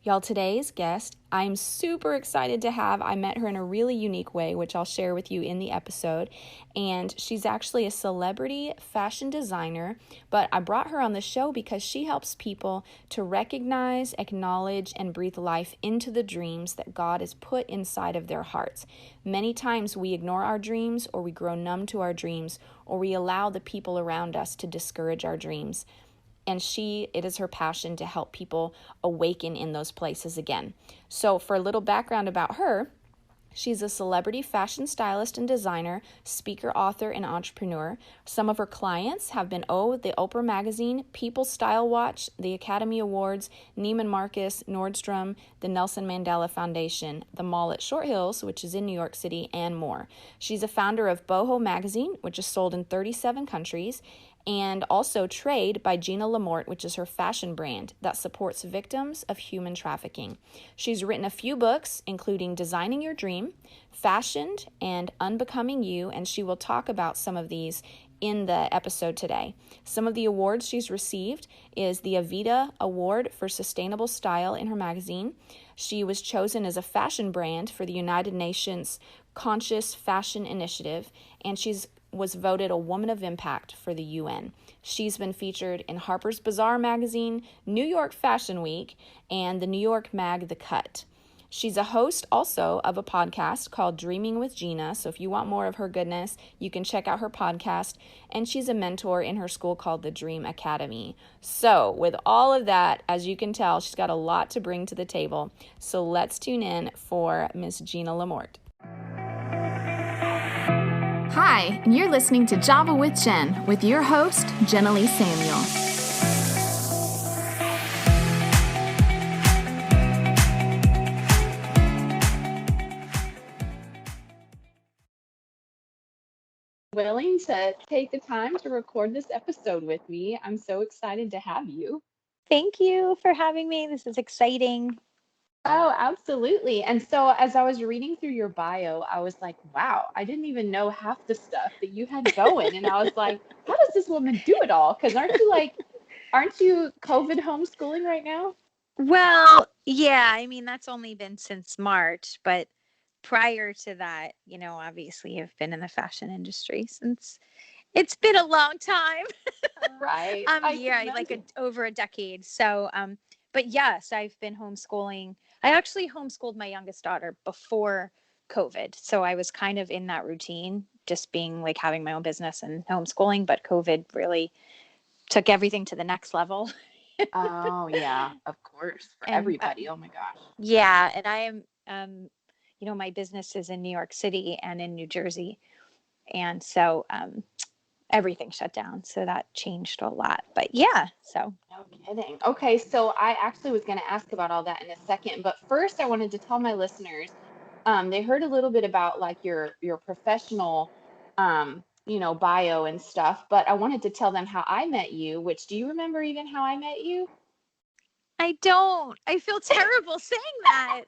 Y'all, today's guest, I'm super excited to have. I met her in a really unique way, which I'll share with you in the episode. And she's actually a celebrity fashion designer, but I brought her on the show because she helps people to recognize, acknowledge, and breathe life into the dreams that God has put inside of their hearts. Many times we ignore our dreams, or we grow numb to our dreams, or we allow the people around us to discourage our dreams. And it is her passion to help people awaken in those places again. So for a little background about her, she's a celebrity fashion stylist and designer, speaker, author, and entrepreneur. Some of her clients have been the Oprah Magazine, People Style Watch, the Academy Awards, Neiman Marcus, Nordstrom, the Nelson Mandela Foundation, the Mall at Short Hills, which is in New York City, and more. She's a founder of Boho Magazine, which is sold in 37 countries, and also Trade by Gina Morte, which is her fashion brand that supports victims of human trafficking. She's written a few books, including Designing Your Dream, Fashioned, and Unbecoming You, and she will talk about some of these in the episode today. Some of the awards she's received is the Avita Award for Sustainable Style in her magazine. She was chosen as a fashion brand for the United Nations Conscious Fashion Initiative, and was voted a Woman of Impact for the UN. She's been featured in Harper's Bazaar magazine, New York Fashion Week, and the New York mag The Cut. She's a host also of a podcast called Dreaming with Gina, so if you want more of her goodness, you can check out her podcast, and she's a mentor in her school called the Dream Academy. So with all of that, as you can tell, she's got a lot to bring to the table. So let's tune in for Miss Gina Morte. Hi, and you're listening to Java with Jen with your host, Jenilee Samuel. Willing to take the time to record this episode with me. I'm so excited to have you. Thank you for having me. This is exciting. Oh, absolutely. And so as I was reading through your bio, I was like, wow, I didn't even know half the stuff that you had going. And I was like, how does this woman do it all? Because aren't you COVID homeschooling right now? Well, yeah, I mean, that's only been since March, but prior to that, obviously I've been in the fashion industry since it's been a long time. Right. Over a decade. So, but yes, I've been homeschooling. I actually homeschooled my youngest daughter before COVID. So I was kind of in that routine, just being like having my own business and homeschooling, but COVID really took everything to the next level. Oh, yeah, of course. For everybody. Oh my gosh. Yeah. And I am, my business is in New York City and in New Jersey. And so, everything shut down. So that changed a lot. But yeah, so. No kidding. Okay, so I actually was going to ask about all that in a second, but first I wanted to tell my listeners, they heard a little bit about like your professional, bio and stuff, but I wanted to tell them how I met you, which do you remember even how I met you? I don't. I feel terrible saying that.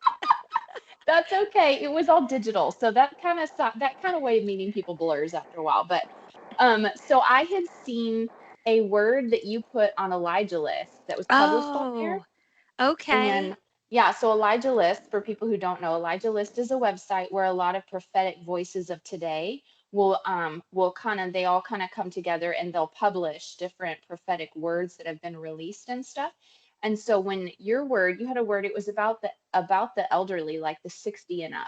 That's okay. It was all digital, so that kind of way of meeting people blurs after a while. But so I had seen a word that you put on Elijah List that was published on there. Okay. And yeah, so Elijah List, for people who don't know, Elijah List is a website where a lot of prophetic voices of today will they all kind of come together and they'll publish different prophetic words that have been released and stuff. And so when you had a word, it was about the elderly, like the 60 and up.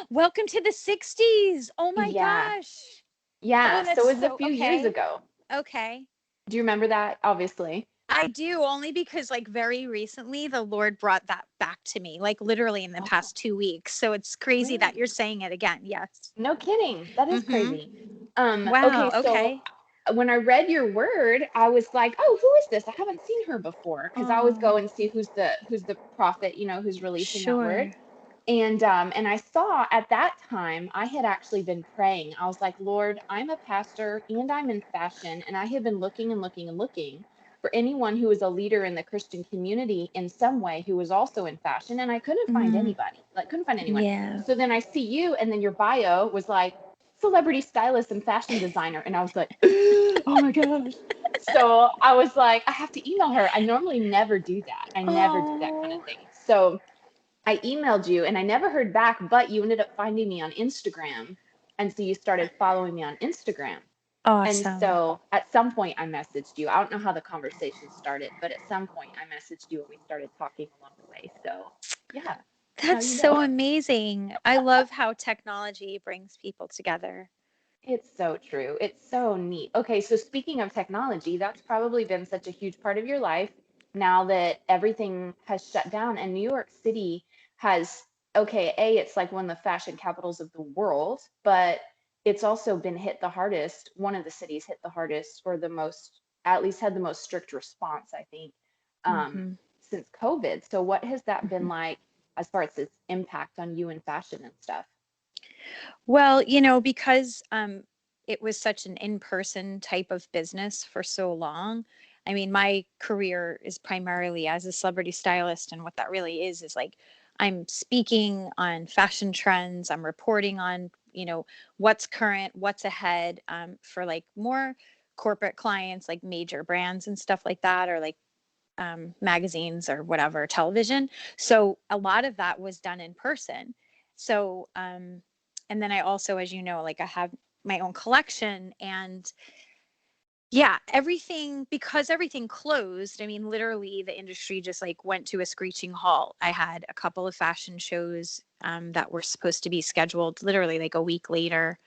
Welcome to the 60s. Oh my gosh. Yeah. So it was a few years ago. Okay. Do you remember that? Obviously. I do, only because like very recently the Lord brought that back to me, like literally in the past 2 weeks. So it's crazy that you're saying it again. Yes. No kidding. That is crazy. Wow. Okay. So when I read your word, I was like, oh, who is this? I haven't seen her before. Because I always go and see who's the prophet, who's releasing that word. And I saw at that time I had actually been praying. I was like, Lord, I'm a pastor and I'm in fashion, and I had been looking and looking and looking for anyone who was a leader in the Christian community in some way who was also in fashion, and I couldn't find anybody. Couldn't find anyone. Yeah. So then I see you, and then your bio was like celebrity stylist and fashion designer, and I was like, oh my gosh. So I was like, I have to email her. I normally never do that. I never do that kind of thing. So I emailed you and I never heard back, but you ended up finding me on Instagram. And so you started following me on Instagram. And Awesome. so at some point I messaged you. I don't know how the conversation started, but at some point I messaged you and we started talking along the way. So yeah, now That's you know. so amazing. I love how technology brings people together. It's so true. It's so neat. Okay, so speaking of technology, that's probably been such a huge part of your life now that everything has shut down and New York City has, okay, it's like one of the fashion capitals of the world, but it's also been hit the hardest. One of the cities hit the hardest or the most, at least had the most strict response, I think, Hmm. since COVID. So what has that been Hmm. like as far as its impact on you in fashion and stuff? Well, because it was such an in-person type of business for so long. I mean, my career is primarily as a celebrity stylist, and what that really is like I'm speaking on fashion trends, I'm reporting on, what's current, what's ahead, for like more corporate clients, like major brands and stuff like that, or like magazines or whatever, television. So a lot of that was done in person. So, and then I also, as you know, like I have my own collection, and yeah, everything, because everything closed. I mean, literally the industry just like went to a screeching halt. I had a couple of fashion shows that were supposed to be scheduled literally like a week later,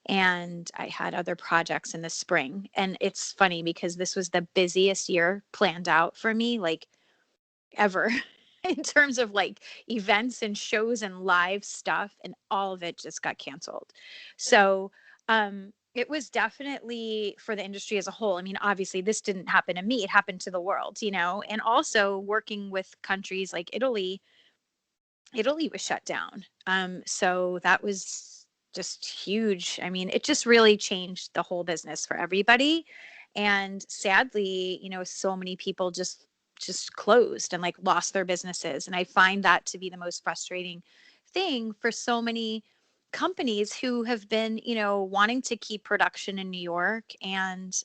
and I had other projects in the spring. And it's funny because this was the busiest year planned out for me, like ever, in terms of like events and shows and live stuff, and all of it just got canceled. So, it was definitely for the industry as a whole. I mean, obviously this didn't happen to me, it happened to the world, and also working with countries like Italy was shut down. So that was just huge. I mean, it just really changed the whole business for everybody. And sadly, so many people just closed and like lost their businesses. And I find that to be the most frustrating thing for so many companies who have been, wanting to keep production in New York. And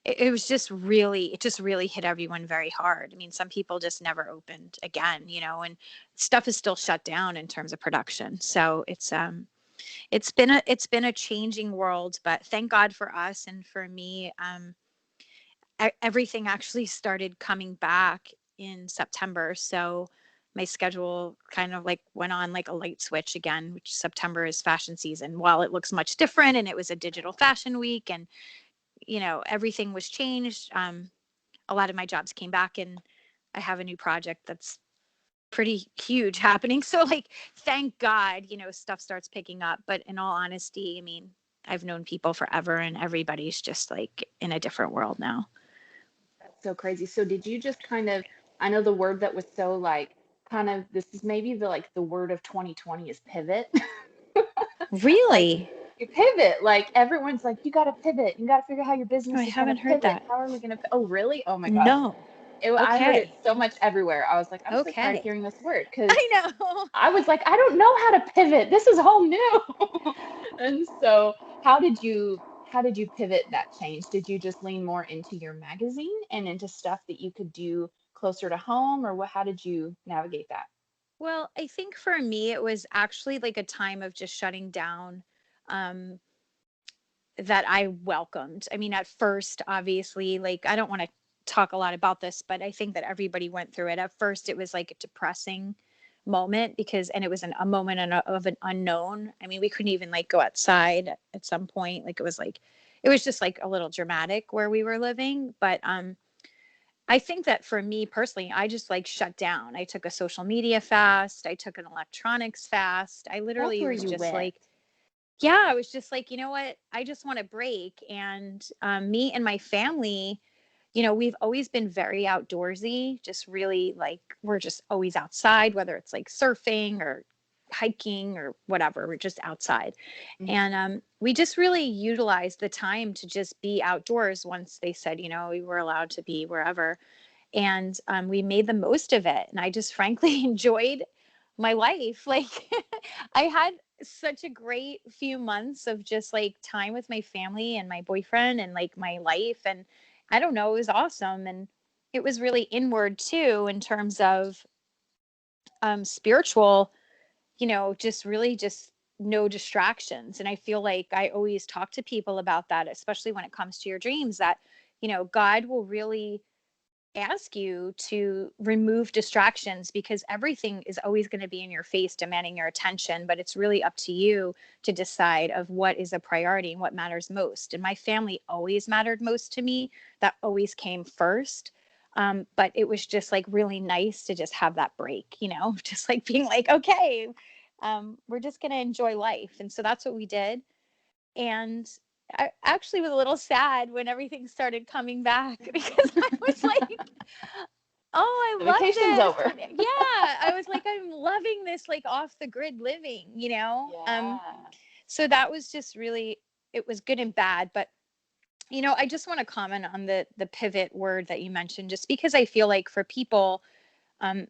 it was it just really hit everyone very hard. I mean, some people just never opened again, and stuff is still shut down in terms of production. So it's been a changing world, but thank God for us and for me. Everything actually started coming back in September. So my schedule kind of like went on like a light switch again, which September is fashion season. While it looks much different, and it was a digital fashion week, and everything was changed. A lot of my jobs came back, and I have a new project that's pretty huge happening. So like, thank God, stuff starts picking up. But in all honesty, I mean, I've known people forever, and everybody's just like in a different world now. That's so crazy. So did you just kind of, I know the word that was so like kind of this is maybe the word of 2020 is pivot. Like Really? you pivot, like everyone's like you got to pivot. You got to figure out how your Oh, I business is going to haven't heard pivot. that. How are we going to Oh, really? Oh my gosh. No. I heard it Okay. so much everywhere. I was like, I'm so tired of Okay. hearing this word cuz I know. I was like, I don't know how to pivot. This is all new. And so, how did you pivot that change? Did you just lean more into your magazine and into stuff that you could do closer to home, or what? How did you navigate that? Well, I think for me, it was actually like a time of just shutting down. Um, that I welcomed. I mean, at first, obviously, like I don't want to talk a lot about this, but I think that everybody went through it. At first, it was like a depressing moment because, and it was a moment of an unknown. I mean, we couldn't even like go outside at some point. Like it was just like a little dramatic where we were living. But I think that for me personally, I just like shut down. I took a social media fast. I took an electronics fast. I That's literally where was you just went. like, yeah, I was just like, you know what? I just want a break. And me and my family, we've always been very outdoorsy, just really like, we're just always outside, whether it's like surfing or hiking or whatever, we're just outside. Mhm. And we just really utilized the time to just be outdoors once they said, we were allowed to be wherever. And we made the most of it. And I just frankly enjoyed my life. Like, I had such a great few months of just like time with my family and my boyfriend and like my life. And I don't know, it was awesome. And it was really inward too, in terms of spiritual, just really just no distractions. And I feel like I always talk to people about that, especially when it comes to your dreams, that, God will really ask you to remove distractions, because everything is always going to be in your face demanding your attention, but it's really up to you to decide of what is a priority and what matters most. And my family always mattered most to me. That always came first. But it was just like really nice to just have that break, just like being like, okay, we're just going to enjoy life. And so that's what we did. And I actually was a little sad when everything started coming back because I was like, oh, The I love vacation's this. over. Yeah. I was like, I'm loving this, like off the grid living, Yeah. So that was just really, it was good and bad. But, I just want to comment on the pivot word that you mentioned, just because I feel like for people, um,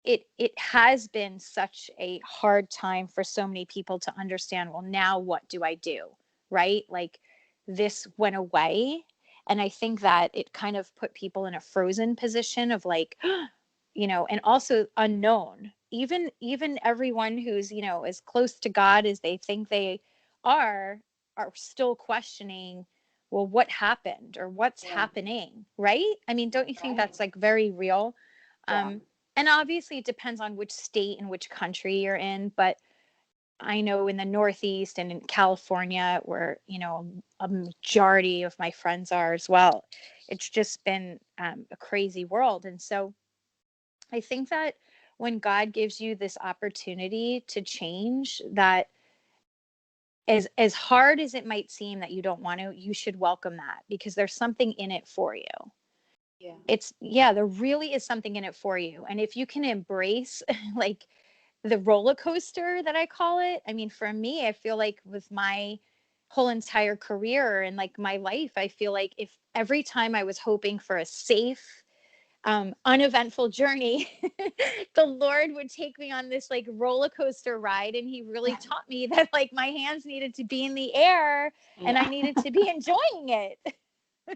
it has been such a hard time for so many people to understand, well, now what do I do? Right? Like this went away. And I think that it kind of put people in a frozen position of like, and also unknown. Even everyone who's, as close to God as they think they are are still questioning, well, what happened or what's Yeah. happening, right? I mean, don't you think Right. that's like very real? Yeah. And obviously it depends on which state and which country you're in, but I know in the Northeast and in California, where, a majority of my friends are as well, it's just been a crazy world. And so I think that when God gives you this opportunity to change, that as hard as it might seem that you don't want to, you should welcome that, because there's something in it for you. Yeah. There really is something in it for you. And if you can embrace like the roller coaster that I call it, I mean, for me, I feel like with my whole entire career and like my life, I feel like if every time I was hoping for a safe, uneventful journey, the Lord would take me on this like roller coaster ride. And he really taught me that like my hands needed to be in the air and I Yeah. needed to be enjoying it.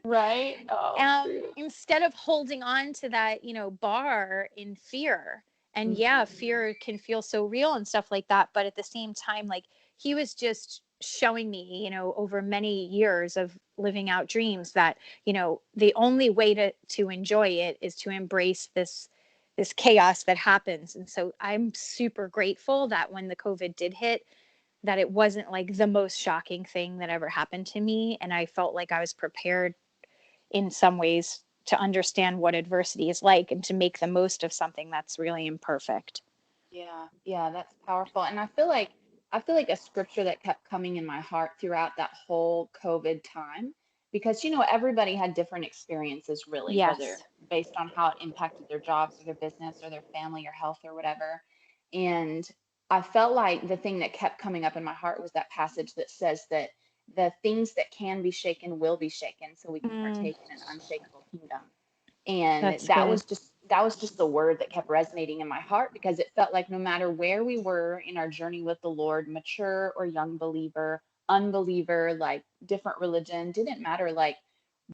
Right. Oh, true. Instead of holding on to that, bar in fear. And yeah, Mm-hmm. fear can feel so real and stuff like that. But at the same time, like he was just showing me, over many years of living out dreams, that, the only way to enjoy it is to embrace this chaos that happens. And so I'm super grateful that when the COVID did hit, that it wasn't like the most shocking thing that ever happened to me. And I felt like I was prepared in some ways to understand what adversity is like and to make the most of something that's really imperfect. Yeah, yeah, that's powerful. And I feel like a scripture that kept coming in my heart throughout that whole COVID time, because everybody had different experiences really, whether Yes. based on how it impacted their jobs or their business or their family or health or whatever. And I felt like the thing that kept coming up in my heart was that passage that says that the things that can be shaken will be shaken so we can Mm, partake in an unshakable kingdom. And that's that good. was just the word that kept resonating in my heart, because it felt like no matter where we were in our journey with the Lord, mature or young believer, unbeliever, like different religion, didn't matter, like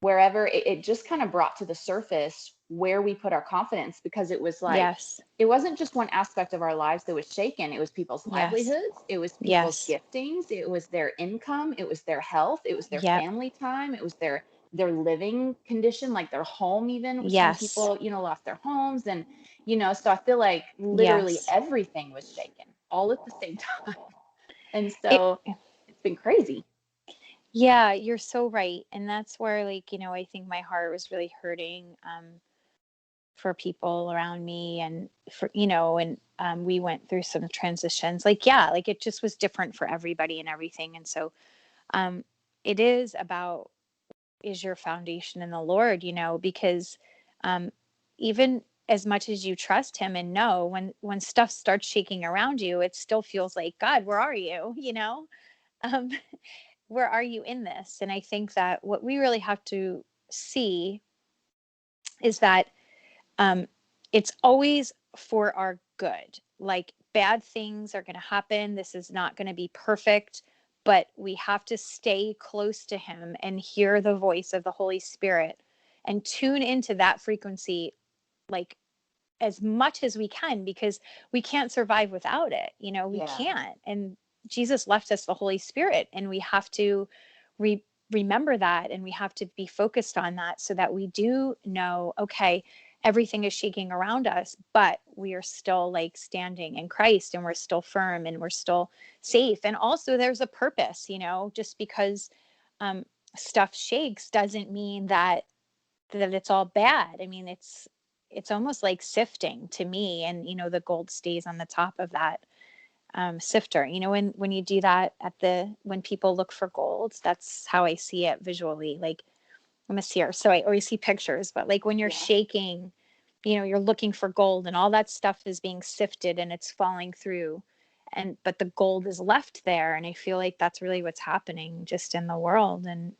wherever it just kind of brought to the surface where we put our confidence, because it was like Yes. it wasn't just one aspect of our lives that was shaken. It was people's Yes. livelihoods, it was people's Yes. giftings, it was their income, it was their health, it was their Yep. family time, it was their living condition, like their home. Even some Yes. people lost their homes. And so I feel like literally Yes. everything was shaken all at the same time. And It so it's been crazy. Yeah, you're so right. And that's where like, I think my heart was really hurting for people around me, and for, and we went through some transitions. Like yeah, like it just was different for everybody and everything. And so um it is about, is your foundation in the Lord, because um, even as much as you trust him and know, when stuff starts shaking around you, it still feels like, God, where are you? Um, where are you in this? And I think that what we really have to see is that um, it's always for our good. Like bad things are going to happen. This is not going to be perfect, but we have to stay close to him and hear the voice of the Holy Spirit and tune into that frequency, like as much as we can, because we can't survive without it. We Yeah. can't. And Jesus left us the Holy Spirit, and we have to re- remember that, and we have to be focused on that, so that we do know, okay, everything is shaking around us, but we are still like standing in Christ, and we're still firm, and we're still safe. And also there's a purpose. Just because um, stuff shakes doesn't mean that it's all bad. I mean, it's almost like sifting to me, and the gold stays on the top of that sifter. When you do that when people look for gold, that's how I see it visually. Like, I'm a seer, so I always see pictures, but like when you're Yeah. shaking, you're looking for gold, and all that stuff is being sifted, and it's falling through, but the gold is left there. And I feel like that's really what's happening just in the world. And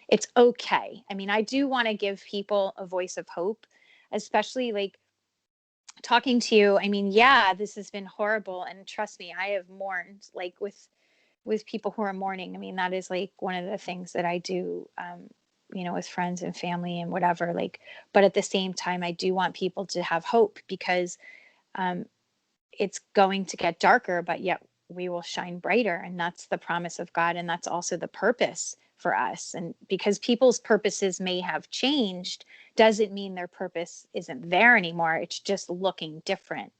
it's okay. I mean, I do want to give people a voice of hope, especially like talking to you. I mean, yeah, this has been horrible, and trust me, I have mourned, like with people who are mourning. I mean, that is like one of the things that I do, with friends and family and whatever. Like, but at the same time, I do want people to have hope, because um, it's going to get darker, but yet we will shine brighter. And that's the promise of God. And that's also the purpose for us. And because people's purposes may have changed, doesn't mean their purpose isn't there anymore. It's just looking different.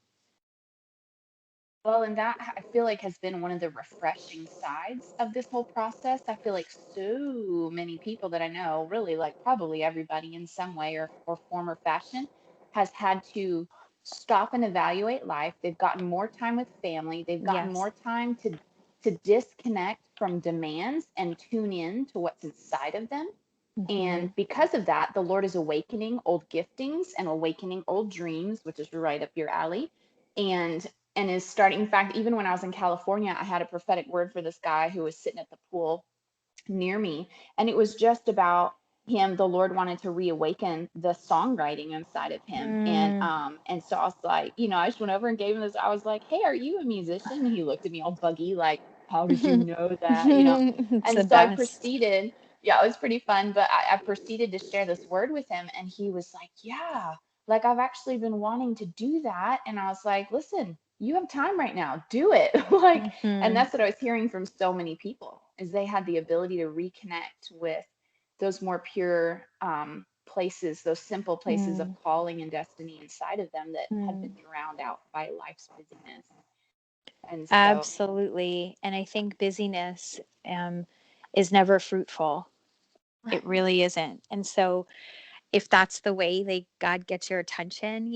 Well, and that I feel like has been one of the refreshing sides of this whole process. I feel like so many people that I know, really like probably everybody in some way or form or fashion, has had to stop and evaluate life. They've gotten more time with family. They've gotten Yes. more time to disconnect from demands and tune in to what's inside of them. Mm-hmm. And because of that, the Lord is awakening old giftings and awakening old dreams, which is right up your alley. And is starting. In fact, even when I was in California, I had a prophetic word for this guy who was sitting at the pool near me. And it was just about him. The Lord wanted to reawaken the songwriting inside of him. Mm. And so I was like, I just went over and gave him this. I was like, hey, are you a musician? And he looked at me all buggy, like, how did you know that? It's And the so I best. proceeded. Yeah, it was pretty fun. But I proceeded to share this word with him. And he was like, yeah, like I've actually been wanting to do that. And I was like, listen, you have time right now. Do it. Like, and Mm-hmm. that's what I was hearing from so many people, is they had the ability to reconnect with those more pure places, those simple places of Mm. calling and destiny inside of them that had Mm. been drowned out by life's busyness. And so, Absolutely. And I think busyness is never fruitful. It right. really isn't. And so if that's the way like God gets your attention,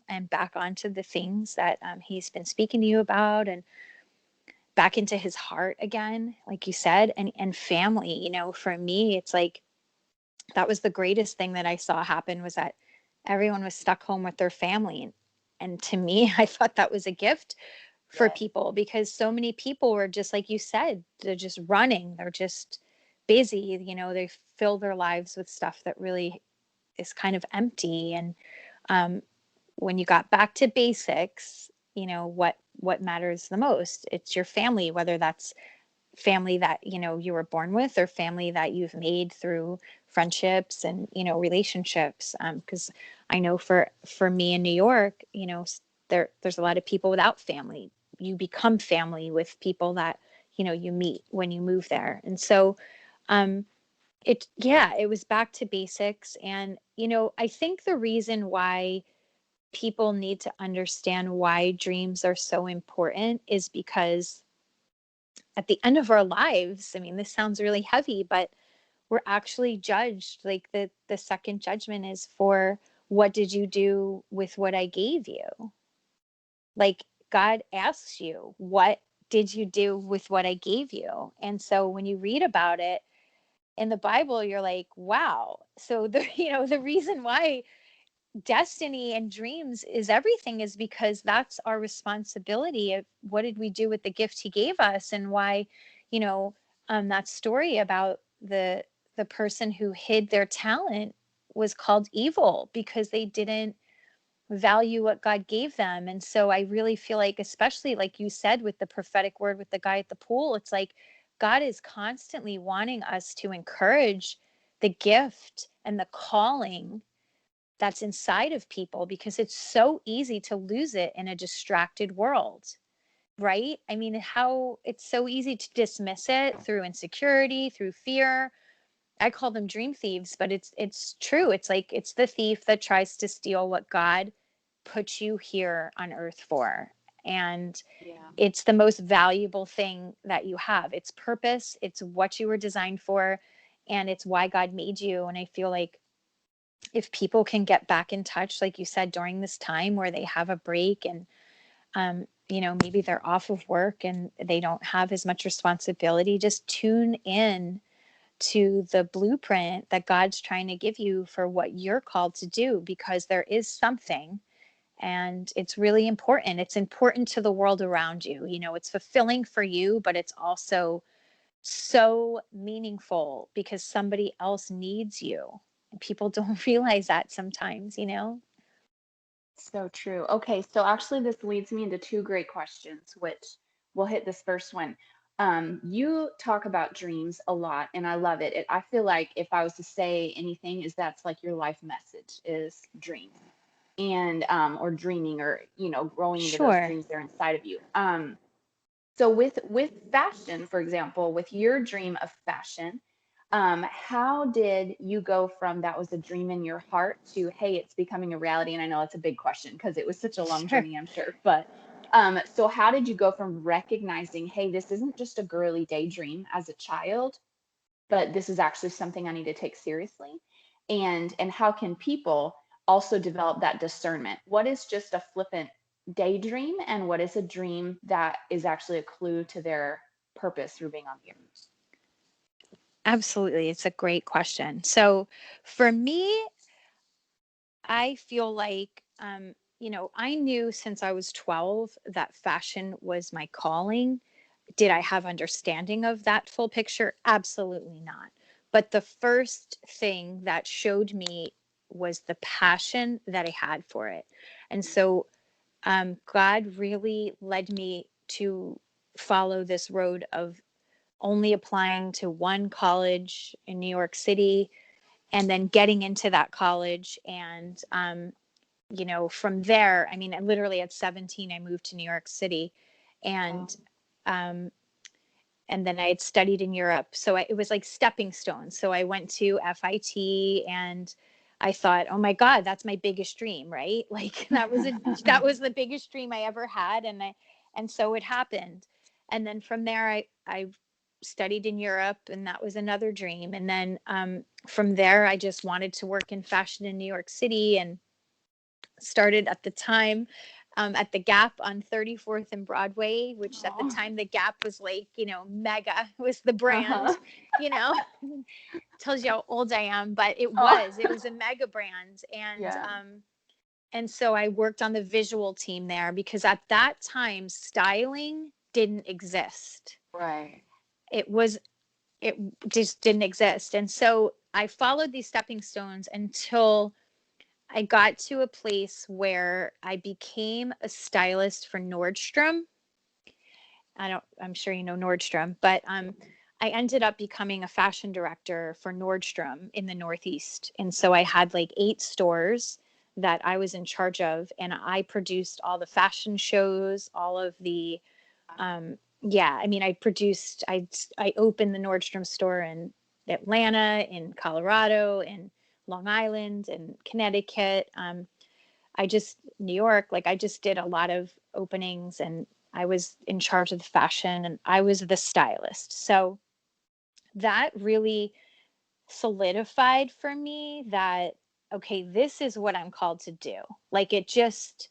and back onto the things that he's been speaking to you about, and back into his heart again, like you said, and family, for me, it's like that was the greatest thing that I saw happen, was that everyone was stuck home with their family. And to me, I thought that was a gift for Yes. people, because so many people were just like you said, they're just running, they're just busy, they fill their lives with stuff that really is kind of empty. And um, when you got back to basics, what matters the most, it's your family, whether that's family that you were born with, or family that you've made through friendships and relationships. Because I know for me in New York, there's a lot of people without family. You become family with people that you meet when you move there. And so um it was back to basics. And I think the reason why people need to understand why dreams are so important is because at the end of our lives, I mean, this sounds really heavy, but we're actually judged. Like the second judgment is for, what did you do with what I gave you? Like, God asks you, what did you do with what I gave you? And so when you read about it in the Bible, you're like, wow. So the the reason why destiny and dreams is everything is because that's our responsibility. Of what did we do with the gift he gave us? And why, you know that story about the person who hid their talent was called evil, because they didn't value what God gave them. And so I really feel like, especially like you said with the prophetic word with the guy at the pool, it's like God is constantly wanting us to encourage the gift and the calling that's inside of people, because it's so easy to lose it in a distracted world, right? I mean, how it's so easy to dismiss it through insecurity, through fear. I call them dream thieves, but it's true. It's like it's the thief that tries to steal what God put you here on earth for. And Yeah. it's the most valuable thing that you have. It's purpose, it's what you were designed for, and it's why God made you. And I feel like if people can get back in touch, like you said, during this time where they have a break and, maybe they're off of work and they don't have as much responsibility, just tune in to the blueprint that God's trying to give you for what you're called to do, because there is something, and it's really important. It's important to the world around you. It's fulfilling for you, but it's also so meaningful because somebody else needs you. And people don't realize that sometimes. So true. Okay, so actually, this leads me into two great questions, which we'll hit this first one. You talk about dreams a lot, and I love it. I feel like if I was to say anything, is that's like your life message is dream, and or dreaming, or growing into those Sure. dreams that are inside of you. So with fashion, for example, with your dream of fashion, how did you go from that was a dream in your heart to, hey, it's becoming a reality? And I know it's a big question because it was such a long Sure. journey, I'm sure. But so how did you go from recognizing, hey, this isn't just a girly daydream as a child, but this is actually something I need to take seriously? And how can people also develop that discernment? What is just a flippant daydream, and what is a dream that is actually a clue to their purpose through being on the earth? Absolutely. It's a great question. So for me, I feel like, I knew since I was 12 that fashion was my calling. Did I have understanding of that full picture? Absolutely not. But the first thing that showed me was the passion that I had for it. And so God really led me to follow this road of only applying to one college in New York City and then getting into that college. And, from there, I mean, literally at 17, I moved to New York City. Wow. And um, and then I had studied in Europe. So it was like stepping stones. So I went to FIT and I thought, oh my God, that's my biggest dream, right? Like that was the biggest dream I ever had. And so it happened. And then from there, I studied in Europe, and that was another dream. And then from there, I just wanted to work in fashion in New York City, and started at the time at the Gap on 34th and Broadway, which at the Oh. time the Gap was like, mega was the brand, Uh-huh. you know, tells you how old I am, but Oh. it was a mega brand. Yeah. And so I worked on the visual team there, because at that time styling didn't exist. Right. It was, it just didn't exist. And so I followed these stepping stones until I got to a place where I became a stylist for Nordstrom. I'm sure you know Nordstrom, but I ended up becoming a fashion director for Nordstrom in the Northeast. And so I had like 8 stores that I was in charge of, and I produced all the fashion shows, all of the, yeah, I mean, I opened the Nordstrom store in Atlanta, in Colorado, in Long Island, and Connecticut. New York, like I just did a lot of openings, and I was in charge of the fashion, and I was the stylist. So that really solidified for me that, okay, this is what I'm called to do. Like it just,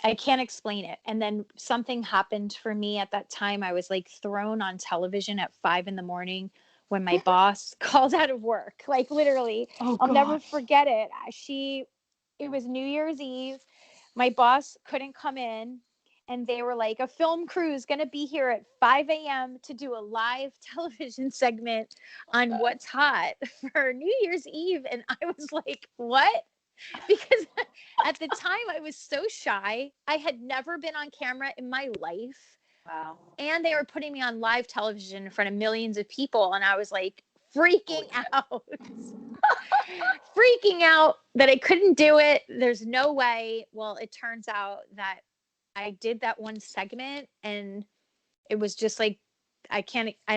I can't explain it. And then something happened for me at that time. I was like thrown on television at 5 in the morning when my boss called out of work. Like literally, Oh I'll never gosh. forget it. It was New Year's Eve. My boss couldn't come in, and they were like, a film crew is going to be here at 5 a.m. to do a live television segment on what's hot for New Year's Eve. And I was like, what? Because at the time I was so shy. I had never been on camera in my life. Wow. And they were putting me on live television in front of millions of people. And I was like freaking Holy crap. out. freaking out that I couldn't do it. There's no way. Well, it turns out that I did that one segment, and it was just like, I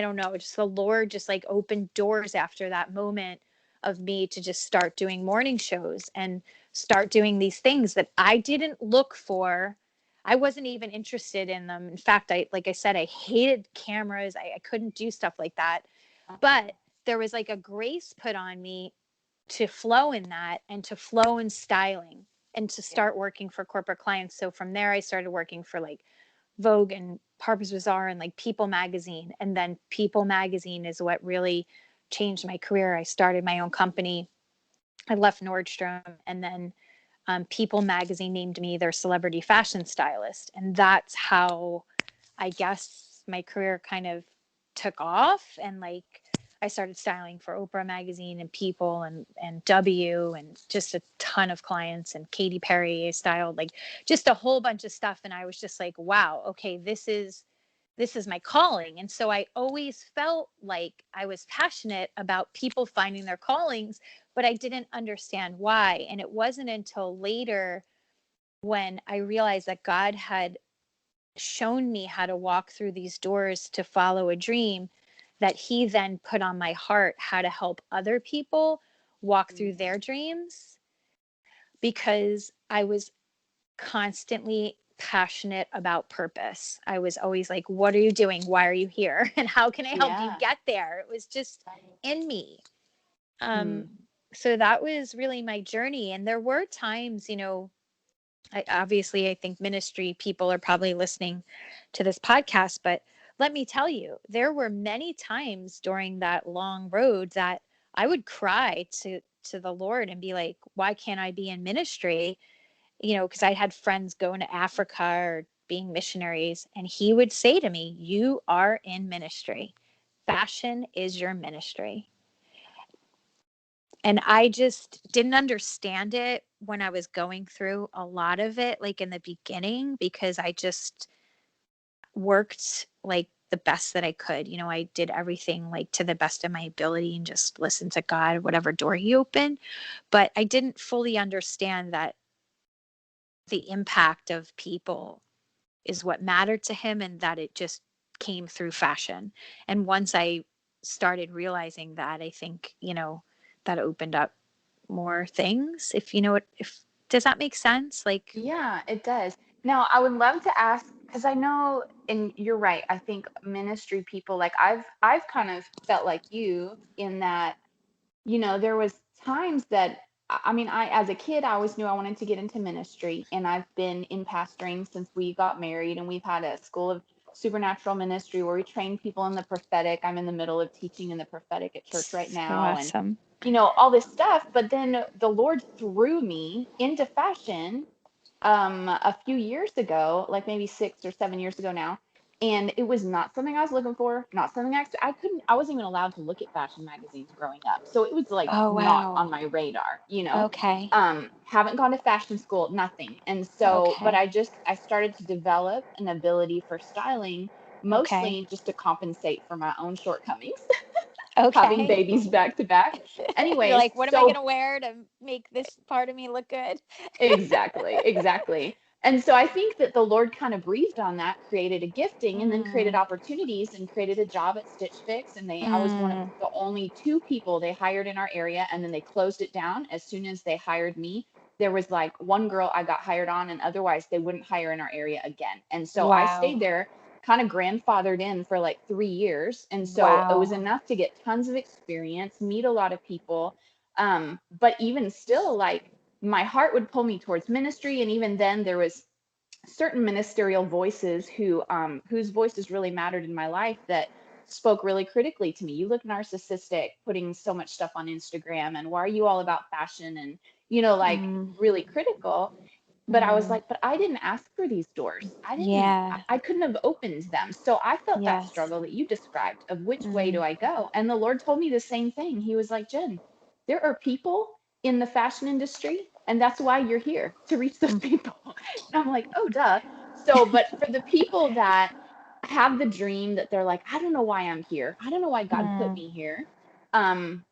don't know, just the Lord just like opened doors after that moment of me to just start doing morning shows and start doing these things that I didn't look for. I wasn't even interested in them. In fact, like I said, I hated cameras. I couldn't do stuff like that. But there was like a grace put on me to flow in that and to flow in styling and to Yeah. start working for corporate clients. So from there, I started working for like Vogue and Harper's Bazaar and like People magazine. And then People magazine is what really changed my career. I started my own company. I left Nordstrom, and then People magazine named me their celebrity fashion stylist. And that's how I guess my career kind of took off. And like I started styling for Oprah magazine and People and W and just a ton of clients, and Katy Perry. I styled like just a whole bunch of stuff, and I was just like, wow, okay, this is my calling. And so I always felt like I was passionate about people finding their callings, but I didn't understand why. And it wasn't until later when I realized that God had shown me how to walk through these doors to follow a dream, that he then put on my heart how to help other people walk through their dreams, because I was constantly passionate about purpose. I was always like, what are you doing? Why are you here? And how can I help you Yeah. get there? It was just in me. Um, Mm. so that was really my journey. And there were times, obviously, I think ministry people are probably listening to this podcast, but let me tell you, there were many times during that long road that I would cry to the Lord and be like, why can't I be in ministry? Because I had friends going to Africa or being missionaries, and he would say to me, you are in ministry. Fashion is your ministry. And I just didn't understand it when I was going through a lot of it, like in the beginning, because I just worked like the best that I could. I did everything like to the best of my ability and just listened to God, whatever door he opened. But I didn't fully understand that the impact of people is what mattered to him, and that it just came through fashion. And once I started realizing that, I think, that opened up more things, if you know what if does that make sense, like. Yeah, it does. Now, I would love to ask because I know, and you're right. I think ministry people, like I've kind of felt like you in that, there was times that I mean, I as a kid, I always knew I wanted to get into ministry, and I've been in pastoring since we got married, and we've had a school of supernatural ministry where we train people in the prophetic. I'm in the middle of teaching in the prophetic at church right So now, and awesome. all this stuff. But then the Lord threw me into fashion a few years ago, like maybe 6 or 7 years ago now. And it was not something I was looking for, not something I wasn't even allowed to look at fashion magazines growing up. So it was like Oh not wow. on my radar. Okay. Haven't gone to fashion school, nothing. And so, but Okay. I started to develop an ability for styling, Okay. mostly just to compensate for my own shortcomings, having Okay. babies back to back. You're Anyways, like, what am I so gonna wear to make this part of me look good? exactly, exactly. And so I think that the Lord kind of breathed on that, created a gifting, and then created Mm, opportunities and created a job at Stitch Fix. And I was one of mm, the only two people they hired in our area, and then they closed it down as soon as they hired me. There was like one girl I got hired on, and otherwise they wouldn't hire in our area again. And so I wow. stayed there, kind of grandfathered in for like 3 years. And so it was Wow. enough to get tons of experience, meet a lot of people. But even still, like, my heart would pull me towards ministry, and even then there was certain ministerial voices whose voices really mattered in my life that spoke really critically to me. You look narcissistic, putting so much stuff on Instagram, and why are you all about fashion, and like Mm, really critical. But I was mm, like, but I didn't ask for these doors. yeah. I couldn't have opened them. So I felt that Yes. struggle that you described of which way do Mm, I go? And the Lord told me the same thing. He was like, Jen, there are people in the fashion industry, and that's why you're here, to reach those mm, people. And I'm like, oh, duh. So, but for the people that have the dream that they're like, I don't know why I'm here. I don't know why God put mm, me here.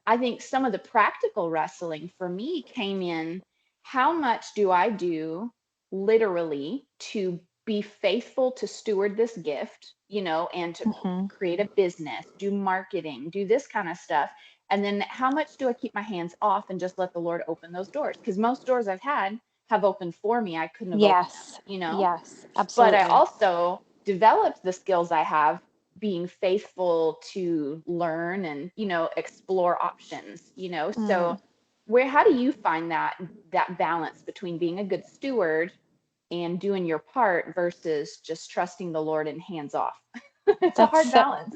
I think some of the practical wrestling for me came in, how much do I do literally to be faithful to steward this gift, and to Mm-hmm. create a business, do marketing, do this kind of stuff. And then how much do I keep my hands off and just let the Lord open those doors? Because most doors I've had have opened for me. I couldn't have opened Yes. them. Yes, But I absolutely. also developed the skills I have being faithful to learn and, explore options. So Mm. how do you find that balance between being a good steward and doing your part versus just trusting the Lord and hands off? It's a That's hard so, balance.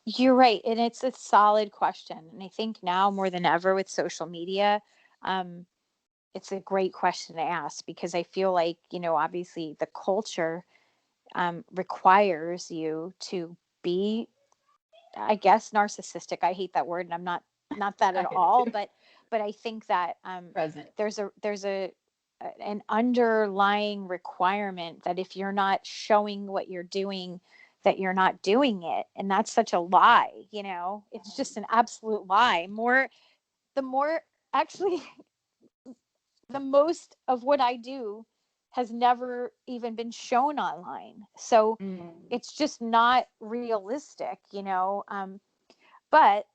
you're right. And it's a solid question. And I think now more than ever with social media, um, it's a great question to ask because I feel like, obviously the culture requires you to be, I guess, narcissistic. I hate that word, and I'm not that I at hate it all. too. But I think that Present. there's an underlying requirement that if you're not showing what you're doing, that you're not doing it, and that's such a lie. It's just an absolute lie. The more actually the most of what I do has never even been shown online. So Mm. it's just not realistic, but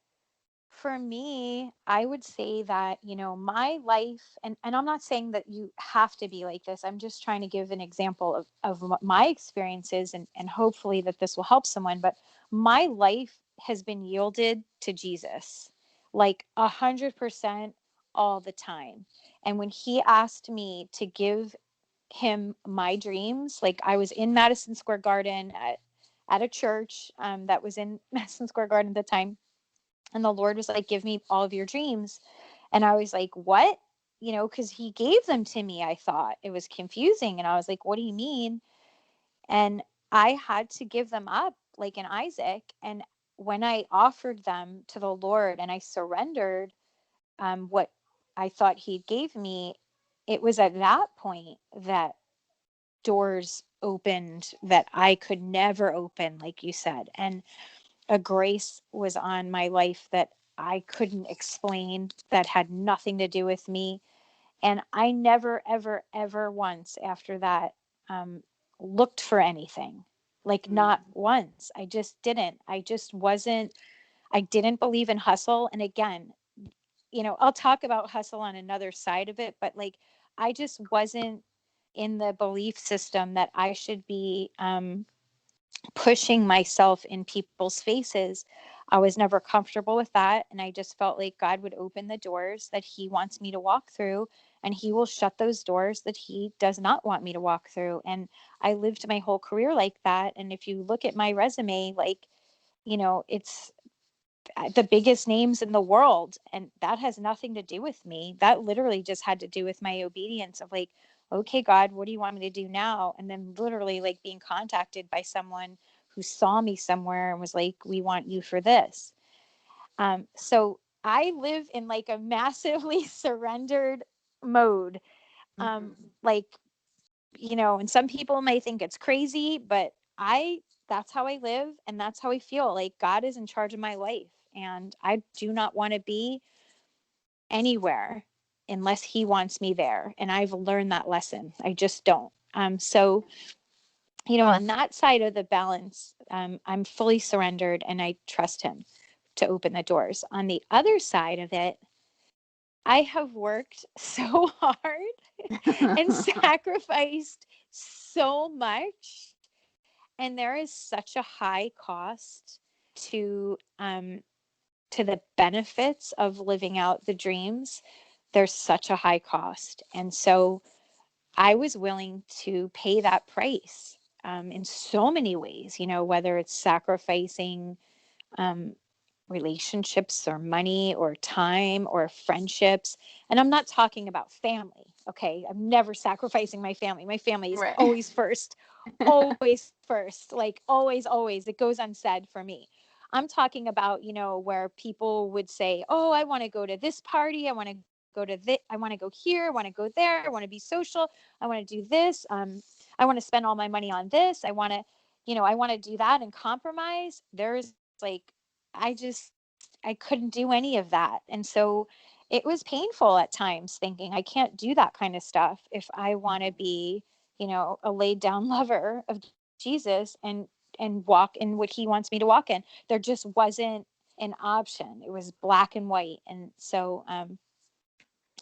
for me, I would say that, my life, and I'm not saying that you have to be like this. I'm just trying to give an example of my experiences and hopefully that this will help someone. But my life has been yielded to Jesus like 100% all the time. And when he asked me to give him my dreams, like I was in Madison Square Garden at a church that was in Madison Square Garden at the time, and the Lord was like, give me all of your dreams. And I was like, what? Because he gave them to me. I thought it was confusing. And I was like, what do you mean? And I had to give them up like in Isaac. And when I offered them to the Lord and I surrendered what I thought he gave me, it was at that point that doors opened that I could never open, like you said. And a grace was on my life that I couldn't explain, that had nothing to do with me. And I never, ever, ever once after that um, looked for anything. Like, not Mm. once. I just didn't. I just wasn't, I didn't believe in hustle. And again, I'll talk about hustle on another side of it, but like, I just wasn't in the belief system that I should be pushing myself in people's faces. I was never comfortable with that. And I just felt like God would open the doors that he wants me to walk through, and he will shut those doors that he does not want me to walk through. And I lived my whole career like that. And if you look at my resume, like, it's the biggest names in the world. And that has nothing to do with me. That literally just had to do with my obedience of like, okay, God, what do you want me to do now? And then literally like being contacted by someone who saw me somewhere and was like, we want you for this. So I live in like a massively surrendered mode. Mhm. Like, and some people may think it's crazy, but that's how I live and that's how I feel. Like God is in charge of my life, and I do not want to be anywhere unless he wants me there. And I've learned that lesson. I just don't. So, on that side of the balance, I'm fully surrendered and I trust him to open the doors. On the other side of it, I have worked so hard and sacrificed so much, and there is such a high cost to the benefits of living out the dreams. There's such a high cost, and so I was willing to pay that price in so many ways. Whether it's sacrificing um, relationships or money or time or friendships. And I'm not talking about family. Okay. I'm never sacrificing my family. My family is Right. always first, always first, like always, always. It goes unsaid for me. I'm talking about, where people would say, oh, I want to go to this party. I want to go to this. I want to go here. I want to go there. I want to be social. I want to do this. I want to spend all my money on this. I want to do that and compromise. There's like, I I couldn't do any of that. And so it was painful at times thinking I can't do that kind of stuff if I want to be, a laid down lover of Jesus and walk in what he wants me to walk in. There just wasn't an option. It was black and white. And so, and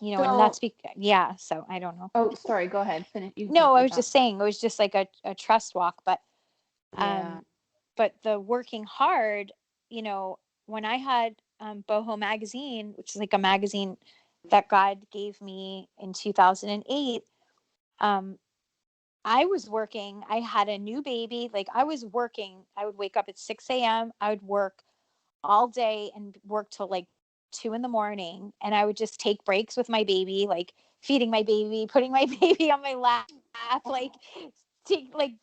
So, yeah, so I don't know. oh, sorry, go ahead. Finish. You can No, finish I your was thought. just saying it was just like a trust walk, Yeah. um, but the working hard, when I had Boho magazine, which is like a magazine that God gave me in 2008, um, I was working. I had a new baby. Like I was working. I would wake up at 6 a.m. I would work all day and work till like 2 in the morning. And I would just take breaks with my baby, like feeding my baby, putting my baby on my lap, like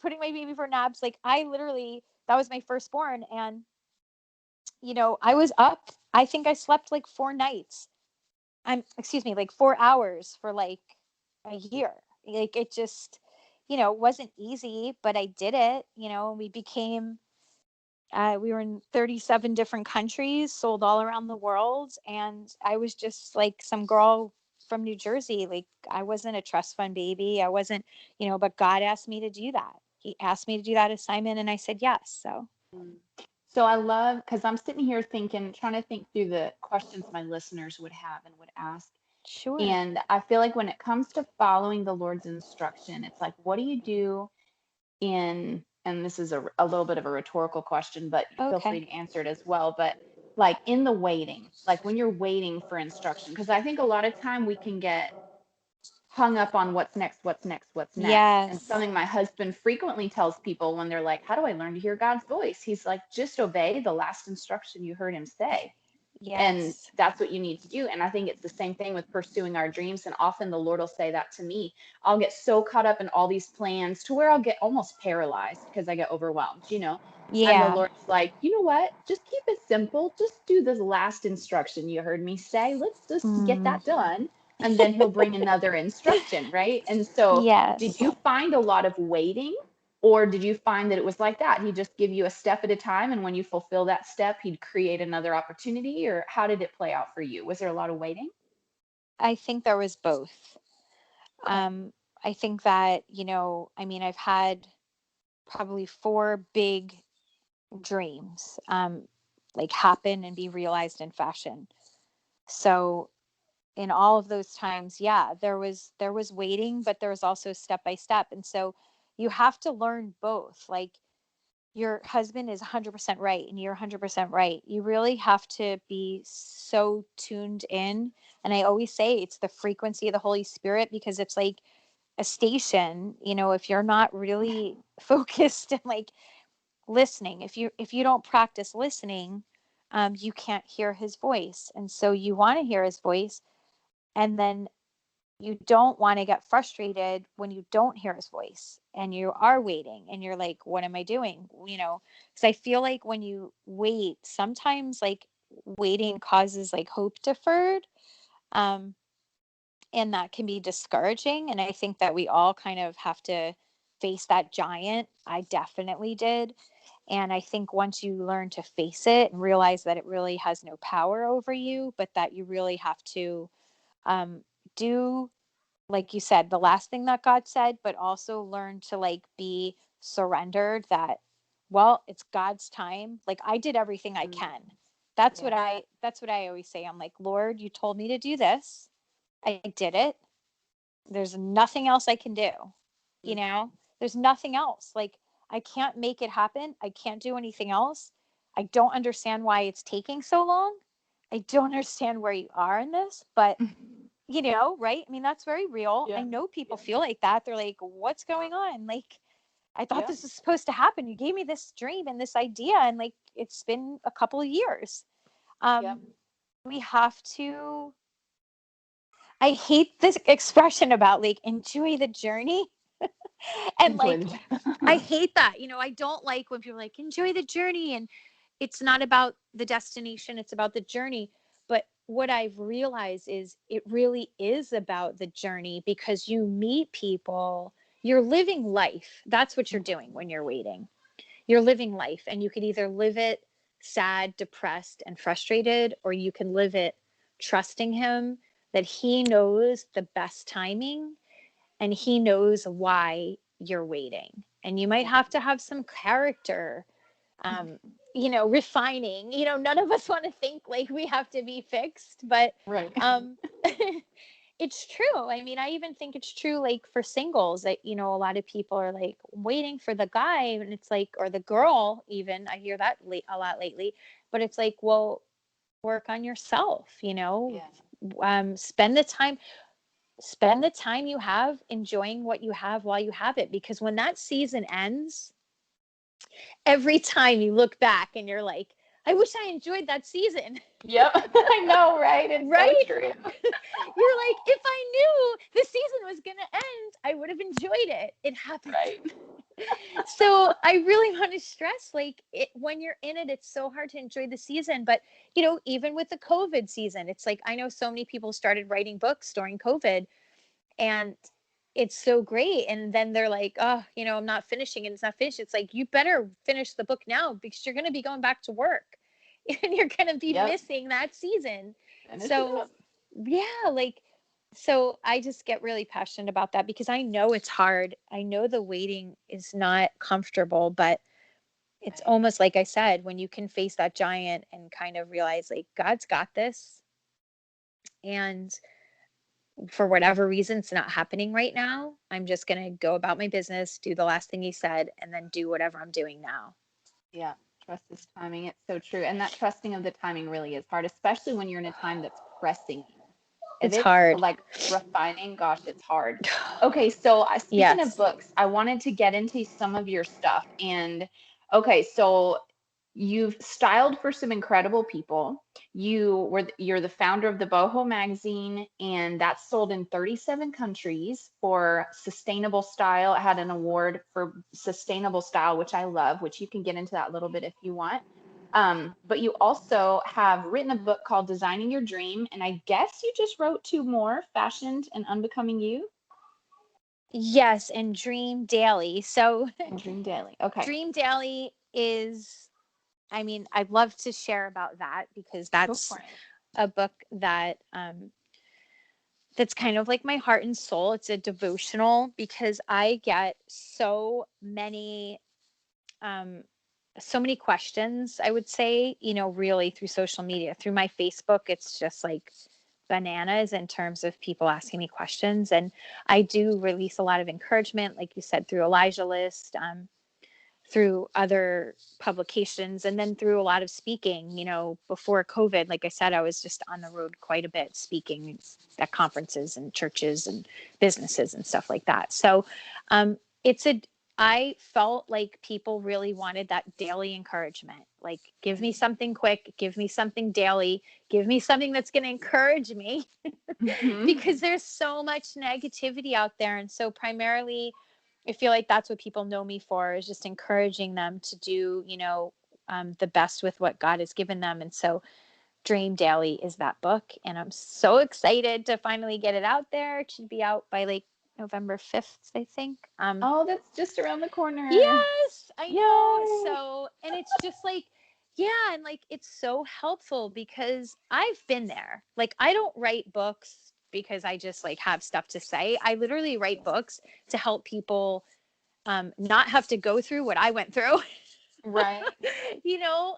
putting my baby for naps. Like I literally, that was my firstborn. And, I was up, I think I slept like 4 nights. Excuse me, like 4 hours for like a year. Like it just, wasn't easy, but I did it, we became we were in 37 different countries, sold all around the world. And I was just like some girl from New Jersey. Like I wasn't a trust fund baby. I wasn't, but God asked me to do that. He asked me to do that assignment and I said yes. So Mm. So I love, because I'm sitting here thinking, trying to think through the questions my listeners would have and would ask. sure. And I feel like when it comes to following the Lord's instruction, it's like, what do you do and this is a little bit of a rhetorical question, but feel free Okay. to answer it as well. But like in the waiting, like when you're waiting for instruction, because I think a lot of time we can get hung up on what's next, what's next, what's next. And Yes. something my husband frequently tells people when they're like, how do I learn to hear God's voice? He's like, just obey the last instruction you heard him say. And Yes. that's what you need to do. And I think it's the same thing with pursuing our dreams. And often the Lord will say that to me. I'll get so caught up in all these plans to where I'll get almost paralyzed because I get overwhelmed. And the Yeah. Lord's like, you know what? Just keep it simple. Just do this last instruction you heard me say. Let's just get Mm. that done. And then he'll bring another instruction, right? And so, did Yes. you find a lot of waiting? Or did you find that it was like that? He'd just give you a step at a time, and when you fulfill that step, he'd create another opportunity? Or how did it play out for you? Was there a lot of waiting? I think there was both. Okay. Um, I think that, I've had probably four big dreams like happen and be realized in fashion. So in all of those times, yeah, there was waiting, but there was also step by step. And so you have to learn both. Like your husband is 100% right and you're 100% right. You really have to be so tuned in. And I always say it's the frequency of the Holy Spirit, because it's like a station, if you're not really focused and like listening, if you don't practice listening, you can't hear his voice. And so you want to hear his voice, and then you don't want to get frustrated when you don't hear his voice and you are waiting and you're like, what am I doing? Because I feel like when you wait, sometimes like waiting causes like hope deferred. Um, and that can be discouraging. And I think that we all kind of have to face that giant. I definitely did. And I think once you learn to face it and realize that it really has no power over you, but that you really have to um, do, like you said, the last thing that God said, but also learn to like be surrendered, that, well, it's God's time. Like I did everything I Mm, can. yeah. That's what I always say. I'm like, Lord, you told me to do this. I did it. There's nothing else I can do. You Mm, know, there's nothing else. Like I can't make it happen. I can't do anything else. I don't understand why it's taking so long. I don't understand where you are in this, but right? I mean, that's very real. I yeah. know people Yeah. feel like that. They're like, what's going on? Like, I thought Yeah. this was supposed to happen. You gave me this dream and this idea, and like, it's been a couple of years. Yep. Um, we have to, I hate this expression about like enjoy the journey. And Enjoy like, I the hate that. I don't like when people are like, enjoy the journey. And it's not about the destination, it's about the journey. But what I've realized is it really is about the journey, because you meet people, you're living life. That's what you're doing when you're waiting. You're living life, and you could either live it sad, depressed, and frustrated, or you can live it trusting him that he knows the best timing and he knows why you're waiting. And you might Yeah. have to have some character, um, refining. None of us want to think like we have to be fixed, but Right. it's true. I mean, I even think it's true, like for singles, that, a lot of people are like waiting for the guy, and it's like, or the girl, even. I hear that a lot lately, but it's like, well, work on yourself, Yeah. spend the time you have enjoying what you have while you have it, because when that season ends, every time you look back and you're like, I wish I enjoyed that season. Yep. I know, right? It's so Right? true. You're like, if I knew the season was going to end, I would have enjoyed it. It happened. Right. So I really want to stress, like, when you're in it, it's so hard to enjoy the season. But, even with the COVID season, it's like, I know so many people started writing books during COVID, and it's so great. And then they're like, oh, I'm not finishing, and it's not finished. It's like, you better finish the book now, because you're going to be going back to work and you're going to be Yep. missing that season. Finish it So up. yeah, so I just get really passionate about that, because I know it's hard. I know the waiting is not comfortable, but it's Right. almost like I said, when you can face that giant and kind of realize, like, God's got this. And for whatever reason, it's not happening right now. I'm just going to go about my business, do the last thing he said, and then do whatever I'm doing now. Yeah. Trust is timing. It's so true. And that trusting of the timing really is hard, especially when you're in a time that's pressing you. If It's it's hard. like refining, gosh, it's hard. Okay, so speaking of Yes. books, I wanted to get into some of your stuff. And okay, so you've styled for some incredible people. You're the founder of the Boho magazine, and that's sold in 37 countries for sustainable style. It had an award for sustainable style, which I love, which you can get into that a little bit if you want. But you also have written a book called Designing Your Dream, and I guess you just wrote two more, Fashioned and Unbecoming You, Yes, and Dream Daily. So and Dream Daily. Okay, Dream Daily is, I mean, I'd love to share about that, because go that's for it. a book that's kind of like my heart and soul. It's a devotional, because I get um, so many questions, I would say, really through social media, through my Facebook. It's just like bananas in terms of people asking me questions. And I do release a lot of encouragement, like you said, through Elijah List, through other publications, and then through a lot of speaking. Before COVID, like I said, I was just on the road quite a bit, speaking at conferences and churches and businesses and stuff like that. So it's a I felt like people really wanted that daily encouragement. Like, give me something quick, give me something daily, give me something that's going to encourage me, Mm-hmm. because there's so much negativity out there. And so primarily, I feel like that's what people know me for, is just encouraging them to do, the best with what God has given them. And so Dream Daily is that book. And I'm so excited to finally get it out there. It should be out by like November 5th, I think. Oh, that's just around the corner. Yes, I know. Yay! So, and it's just like, yeah, and like, it's so helpful, because I've been there. Like, I don't write books because I just like have stuff to say. I literally write books to help people not have to go through what I went through. Right.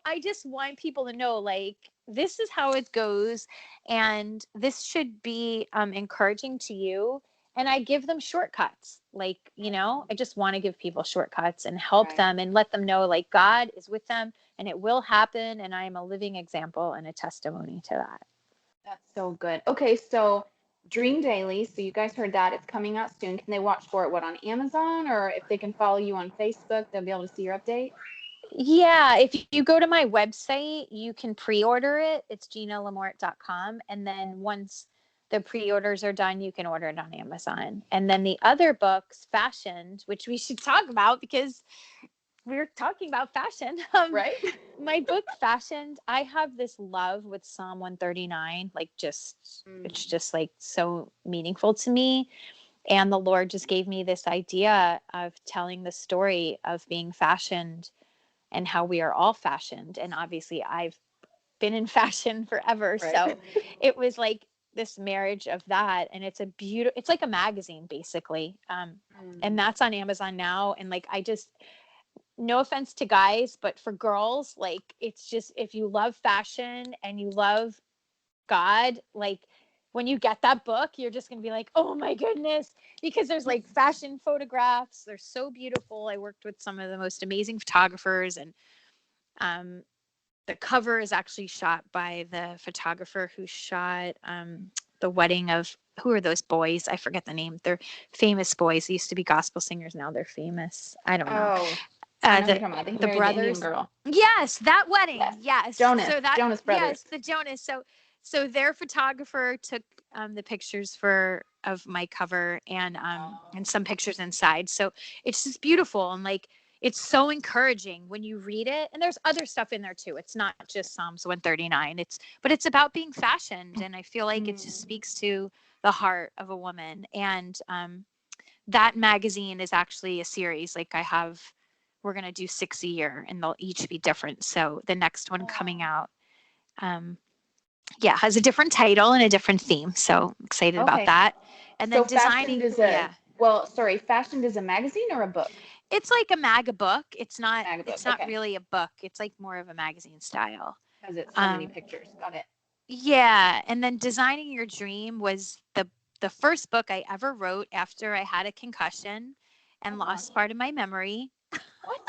I just want people to know, like, this is how it goes, and this should be encouraging to you. And I give them shortcuts. Like, I just want to give people shortcuts and help Right. them and let them know, like, God is with them and it will happen. And I am a living example and a testimony to that. That's so good. Okay, so Dream Daily. So you guys heard that. It's coming out soon. Can they watch for it, what, on Amazon? Or if they can follow you on Facebook, they'll be able to see your updates? Yeah, if you go to my website, you can pre-order it. It's ginalemorte.com. And then once the pre-orders are done, you can order it on Amazon. And then the other books, Fashioned, which we should talk about, because we're talking about fashion. Right? My book, Fashioned, I have this love with Psalm 139. Like, it's just like so meaningful to me. And the Lord just gave me this idea of telling the story of being fashioned and how we are all fashioned. And obviously I've been in fashion forever. Right. So it was like this marriage of that. And it's like a magazine basically. And that's on Amazon now. And like, no offense to guys, but for girls, like, it's just, if you love fashion and you love God, like, when you get that book, you're just going to be like, oh my goodness, because there's like fashion photographs. They're so beautiful. I worked with some of the most amazing photographers, and the cover is actually shot by the photographer who shot the wedding of, who are those boys? I forget the name. They're famous boys. They used to be gospel singers. Now they're famous. I don't know. Oh, I know who you're talking about. The The Indian brothers. girl. Yes, that wedding. Yes. Yes. Jonas. So that, Jonas Brothers. yes, the Jonas. So their photographer took the pictures of my cover, and some pictures inside. So it's just beautiful, and like, it's so encouraging when you read it. And there's other stuff in there too. It's not just Psalms 139. But it's about being fashioned, and I feel like it just speaks to the heart of a woman. And that magazine is actually a series. Like, we're going to do 6 a year, and they'll each be different. So the next one coming out, has a different title and a different theme. So I'm excited about that. And then designing. Fashioned is a magazine or a book? It's like a book. It's not Okay. really a book. It's like more of a magazine style. Because it's so many pictures. Got it. Yeah. And then Designing Your Dream was the first book I ever wrote after I had a concussion and lost part of my memory. What?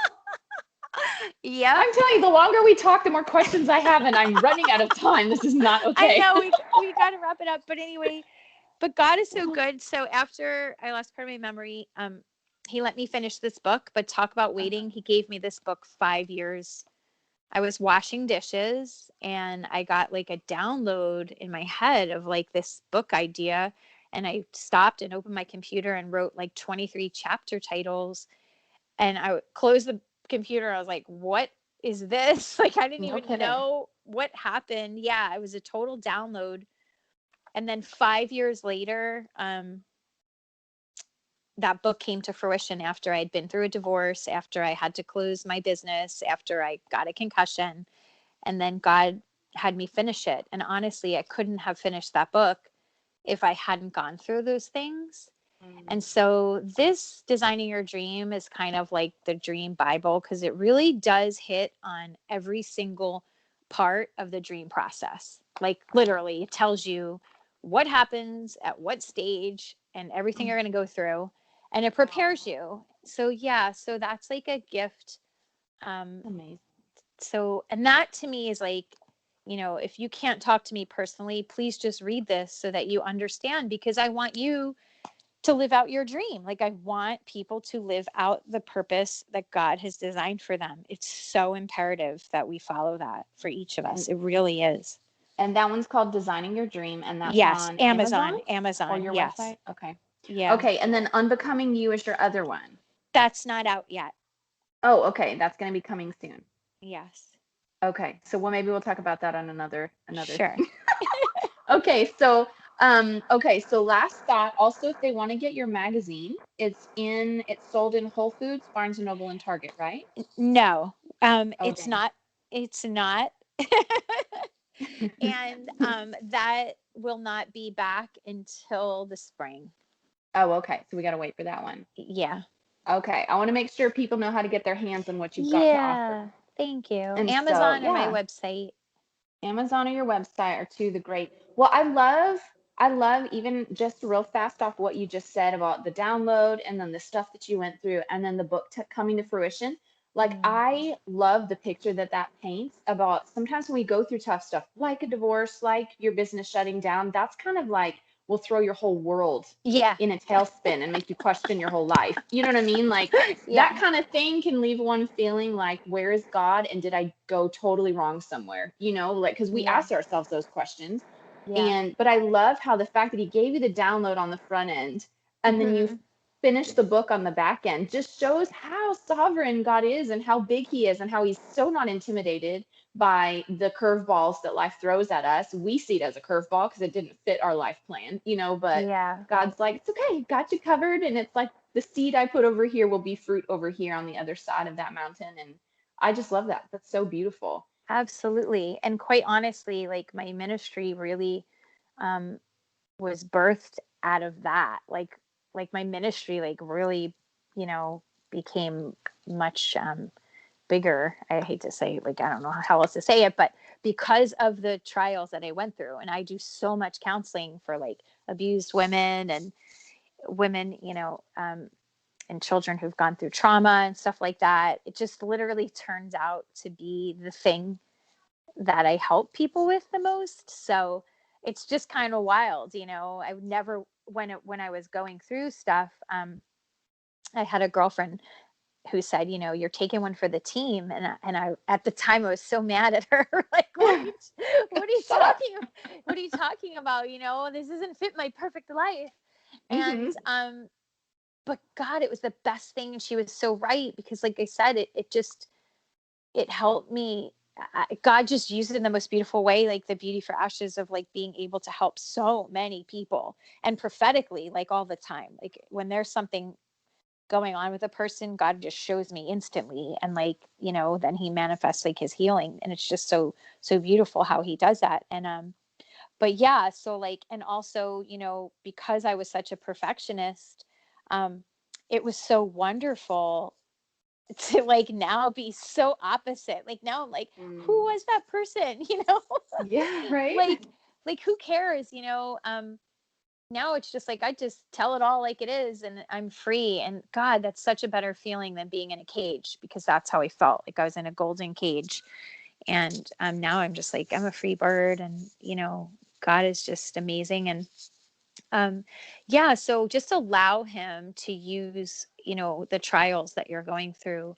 Yeah. I'm telling you, the longer we talk, the more questions I have, and I'm running out of time. This is not okay. I know, we got to wrap it up. But anyway, God is so good. So after I lost part of my memory, he let me finish this book. But talk about waiting. He gave me this book 5 years. I was washing dishes, and I got like a download in my head of like this book idea. And I stopped and opened my computer and wrote like 23 chapter titles. And I closed the computer. I was like, what is this? Like, I didn't even know what happened. Yeah, it was a total download. And then 5 years later, that book came to fruition after I'd been through a divorce, after I had to close my business, after I got a concussion. And then God had me finish it. And honestly, I couldn't have finished that book if I hadn't gone through those things. And so this Designing Your Dream is kind of like the dream Bible, because it really does hit on every single part of the dream process. Like, literally, it tells you what happens at what stage and everything you're going to go through, and it prepares you. So so that's like a gift. Amazing. So, and that to me is like, if you can't talk to me personally, please just read this so that you understand, because I want you to live out your dream. Like, I want people to live out the purpose that God has designed for them. It's so imperative that we follow that for each of us. It really is. And that one's called Designing Your Dream, and that's on Amazon. Or your website? Okay. Yeah. Okay, and then Unbecoming You is your other one. That's not out yet. Oh, okay. That's going to be coming soon. Yes. Okay, so maybe we'll talk about that on another. Sure. Okay, so last thought. Also, if they want to get your magazine, it's sold in Whole Foods, Barnes and Noble, and Target, right? No, it's not. It's not. And that will not be back until the spring. Oh, okay. So we got to wait for that one. Yeah. Okay. I want to make sure people know how to get their hands on what you've got to offer. Thank you. And Amazon or my website. Amazon or your website are two of the great. Well, I love even just real fast off what you just said about the download and then the stuff that you went through and then the book coming to fruition. Like, I love the picture that paints about sometimes when we go through tough stuff, like a divorce, like your business shutting down, that's kind of like will throw your whole world in a tailspin and make you question your whole life. You know what I mean? Like, that kind of thing can leave one feeling like, where is God? And did I go totally wrong somewhere? Like, because we ask ourselves those questions. But I love how the fact that he gave you the download on the front end and then you finish the book on the back end just shows how sovereign God is and how big he is and how he's so not intimidated by the curveballs that life throws at us. We see it as a curveball because it didn't fit our life plan, but God's like, it's okay, got you covered. And it's like the seed I put over here will be fruit over here on the other side of that mountain. And I just love that. That's so beautiful. Absolutely. And quite honestly, like my ministry really um, was birthed out of that. Like my ministry, like really, you know, became much bigger. I hate to say, like, I don't know how else to say it, but because of the trials that I went through, and I do so much counseling for like abused women and women, and children who've gone through trauma and stuff like that. It just literally turns out to be the thing that I help people with the most. So it's just kind of wild, I would never, when I was going through stuff, I had a girlfriend who said, you're taking one for the team. And I, at the time I was so mad at her. Like, what are you Shut up. what are you talking about? This doesn't fit my perfect life. And, Mm-hmm. but God, it was the best thing. And she was so right, because like I said, it helped me. God just used it in the most beautiful way, like the beauty for ashes of like being able to help so many people, and prophetically, like all the time, like when there's something going on with a person, God just shows me instantly. And like, then he manifests like his healing. And it's just so beautiful how he does that. And, but yeah, so like, and also, because I was such a perfectionist, um, it was so wonderful to like now be so opposite. Like now I'm like, who Mm. was that person? Yeah, right. Like, who cares? Now it's just like I just tell it all like it is, and I'm free. And God, that's such a better feeling than being in a cage, because that's how I felt. Like I was in a golden cage. And now I'm just like, I'm a free bird. And God is just amazing. And yeah, so just allow him to use the trials that you're going through,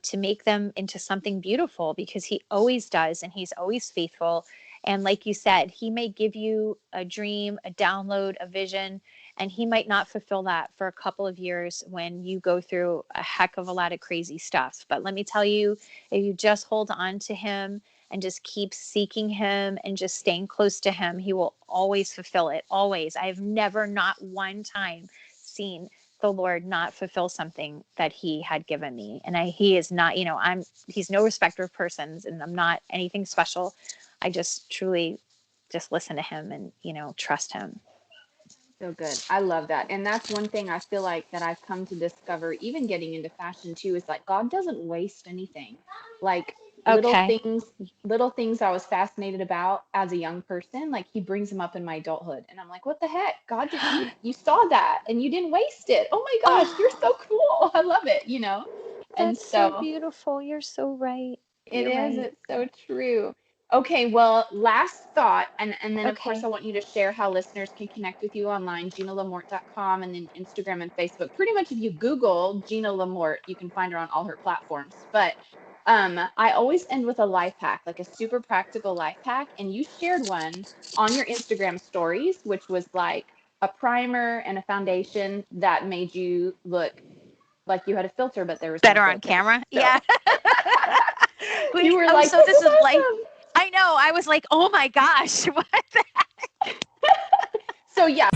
to make them into something beautiful, because he always does, and he's always faithful. And like you said, he may give you a dream, a download, a vision, and he might not fulfill that for a couple of years when you go through a heck of a lot of crazy stuff. But let me tell you, if you just hold on to him and just keep seeking him and just staying close to him, he will always fulfill it. Always. I have never, not one time, seen the Lord not fulfill something that he had given me. And he is not, he's no respecter of persons, and I'm not anything special. I just truly just listen to him and, trust him. So good. I love that. And that's one thing I feel like that I've come to discover, even getting into fashion too, is like God doesn't waste anything. Like little Okay. things, little things I was fascinated about as a young person, like he brings them up in my adulthood. And I'm like, what the heck? God, you saw that and you didn't waste it. Oh my gosh, you're Oh, so cool. I love it. And that's so so beautiful. You're so right. it You're is. right. It's so true. Okay, well, last thought, and then of course Okay. I want you to share how listeners can connect with you online, GinaLamorte.com, and then Instagram and Facebook. Pretty much if you Google Gina Lamorte, you can find her on all her platforms. But I always end with a life hack, like a super practical life hack, and you shared one on your Instagram stories, which was like a primer and a foundation that made you look like you had a filter, but there was no Better on filter. camera. So Yeah. you were Oh, like, so this this is is life. awesome. I know. I was like, oh my gosh. What the So yeah.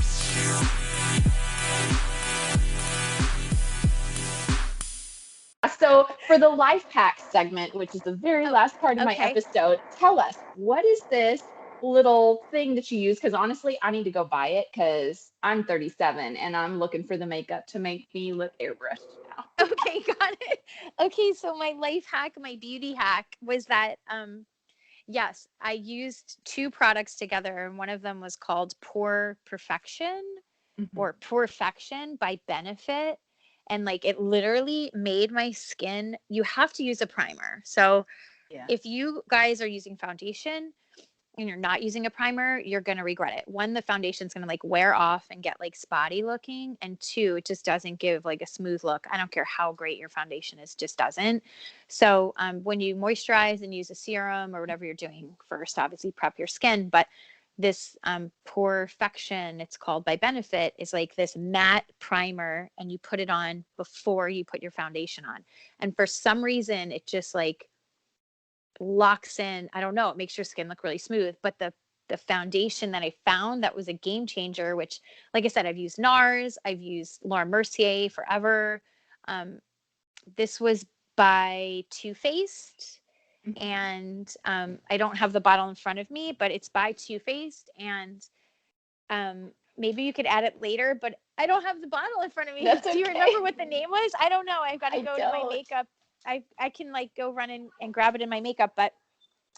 So for the life hack segment, which is the very Oh, last part of my okay. episode, tell us, what is this little thing that you use? Because honestly, I need to go buy it because I'm 37 and I'm looking for the makeup to make me look airbrushed now. Okay, got it. Okay, so my life hack, my beauty hack was that yes, I used two products together, and one of them was called Pore Perfection Mhm. or Perfection by Benefit. And like it literally made my skin, you have to use a primer. So Yeah. if you guys are using foundation and you're not using a primer, you're going to regret it. One, the foundation's going to like wear off and get like spotty looking. And two, it just doesn't give like a smooth look. I don't care how great your foundation is, just doesn't. So when you moisturize and use a serum or whatever you're doing, first, obviously prep your skin. But this Perfection, it's called by Benefit, is like this matte primer, and you put it on before you put your foundation on. And for some reason, it just like locks in. I don't know, it makes your skin look really smooth. But the foundation that I found that was a game changer, which, like I said, I've used NARS, I've used Laura Mercier forever. Um, this was by Too Faced. Mhm. And I don't have the bottle in front of me, but it's by Too Faced. And maybe you could add it later, but I don't have the bottle in front of me. That's Do you okay. remember what the name was? I don't know. I've got to I go to my don't. makeup. I can like go run in and grab it in my makeup. But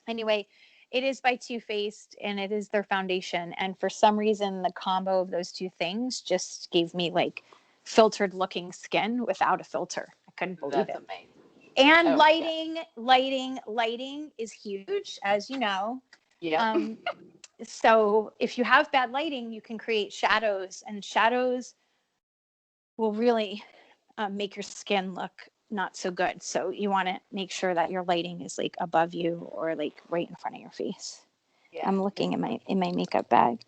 anyway, it is by Too Faced and it is their foundation. And for some reason, the combo of those two things just gave me like filtered looking skin without a filter. I couldn't believe That's it. amazing. And Okay. lighting is huge, as you know. Yep. Um, so if you have bad lighting, you can create shadows, and shadows will really make your skin look not so good. So you want to make sure that your lighting is like above you or like right in front of your face. Yes. I'm looking in my makeup bag.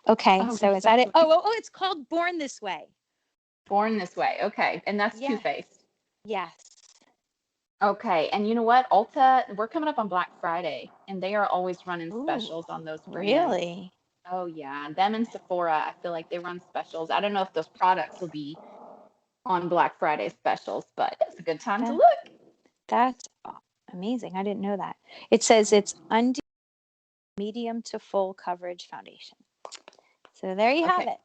Okay, Oh, so you're is so that it? sweet. Oh, it's called Born This Way. Born This Way. Okay. And that's Too Yeah. Faced. Yes. Okay. And you know what? Ulta, we're coming up on Black Friday, and they are always running Ooh, specials on those brands. really? Oh, yeah. Them and Sephora, I feel like they run specials. I don't know if those products will be on Black Friday specials, but it's a good time to That look. that's amazing. I didn't know that. It says it's undue medium to full coverage foundation. So there you have Okay. it.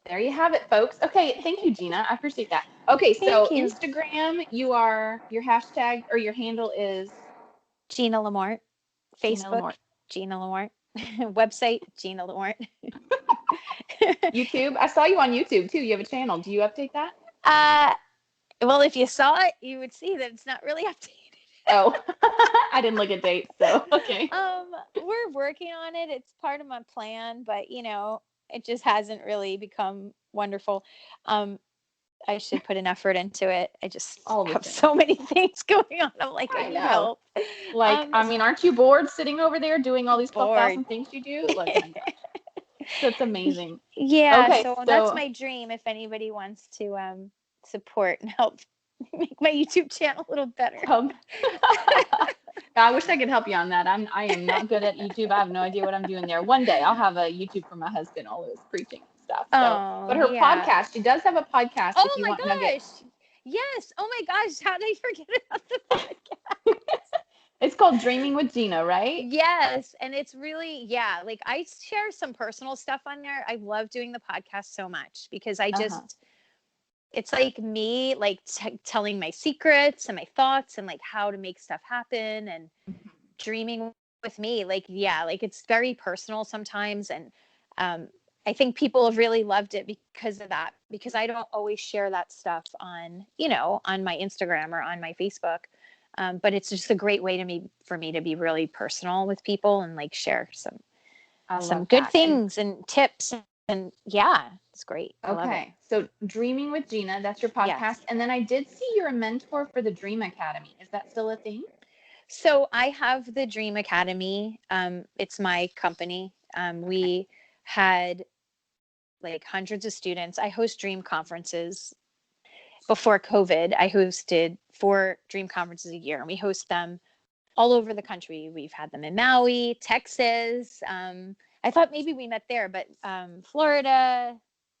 There you have it, folks. Okay, thank you, Gina. I appreciate that. Okay, Thank so you. Instagram, your hashtag or your handle is Gina Lamort. Gina Facebook, Lamore. Gina Lamort. Website, Gina Lamort. YouTube, I saw you on YouTube too. You have a channel. Do you update that? uh, well, if you saw it, you would see that it's not really updated. Oh, I didn't look at dates, so okay. We're working on it. It's part of my plan, but it just hasn't really become wonderful. Um, I should put an effort into it. I just All the have same. so many things going on. I'm like, I I need know. help. Like, I mean, aren't you bored sitting over there doing all these Bored. 12,000 things you do? Like, my gosh, that's amazing. Yeah, Okay, so that's so my dream. If anybody wants to support and help make my YouTube channel a little better. help. I wish I could help you on that. I am not good at YouTube. I have no idea what I'm doing there. One day I'll have a YouTube for my husband, all his preaching and stuff. So, Oh, but her yeah. podcast, she does have a podcast if Oh you my want nuggets. gosh. Yes. Oh my gosh. How did I forget about the podcast? It's called Dreaming with Gina, right? Yes. And it's really, yeah, like I share some personal stuff on there. I love doing the podcast so much because Uh-huh. it's like me, like telling my secrets and my thoughts and like how to make stuff happen and Mhm. dreaming with me. Like, yeah, like it's very personal sometimes. And um, I think people have really loved it because of that, because I don't always share that stuff on, on my Instagram or on my Facebook. But it's just a great way for me to be really personal with people and like share I some love good that. And things and tips. And yeah, it's great. I love it. okay, so Dreaming with Gina, that's your podcast. Yes. And then I did see you're a mentor for the Dream Academy. Is that still a thing? So I have the Dream Academy. It's my company. Okay. We had like hundreds of students. I host dream conferences. Before COVID, I hosted 4 dream conferences a year, and we host them all over the country. We've had them in Maui, Texas. I thought maybe we met there, but Florida,